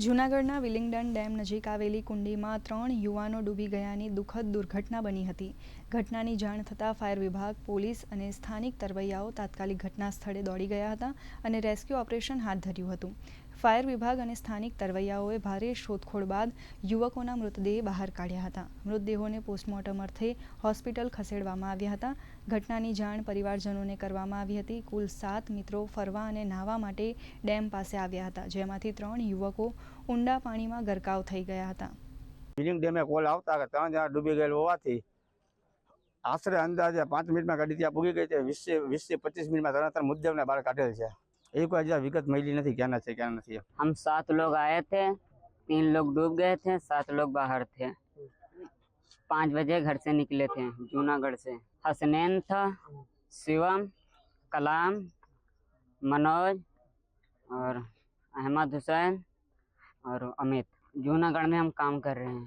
જૂનાગઢના Willingdon dam નજીક આવેલી કુંડીમાં 3 યુવાનો ડૂબી ગયાની દુઃખદ દુર્ઘટના બની હતી। ઘટનાની જાણ થતાં ફાયર વિભાગ, પોલીસ અને સ્થાનિક તરવૈયાઓ તાત્કાલિક ઘટના સ્થળે દોડી ગયા હતા અને રેસ્ક્યુ ઓપરેશન હાથ ધર્યું હતું। ફાયર વિભાગ અને સ્થાનિક તરવૈયાઓએ ભારે શોધખોળ બાદ યુવકોના મૃતદેહ બહાર કાઢ્યા હતા। મૃતદેહોને પોસ્ટમોર્ટમ અર્થે હોસ્પિટલ ખસેડવામાં આવ્યા હતા। ઘટનાની જાણ પરિવારજનોને કરવામાં આવી હતી। કુલ 7 મિત્રો ફરવા અને નાહવા માટે ડેમ પાસે આવ્યા હતા, જેમાંથી 3 યુવકો ઊંડા પાણીમાં ગરકાવ થઈ ગયા હતા। વિલિંગ ડેમે કોલ આવતા કે 3 જણા ડૂબી ગયેલ હોવાથી આશરે અંદાજે 5 મિનિટમાં ગાડી ત્યાં પૂગી ગઈ છે। 20 થી 25 મિનિટમાં તરત મુદ્દેને બહાર કાઢેલ છે। એ કોઈ હજી વિગત મળી નથી, ક્યાં છે ક્યાં નથી। हम 7 लोग आए थे, 3 लोग डूब गए थे, 7 लोग बाहर थे। 5 बजे घर से निकले थे जूनागढ़ से। हसनैन था, शिवम, कलाम, मनोज और अहमद हुसैन और अमित। जूनागढ़ में हम काम कर रहे हैं।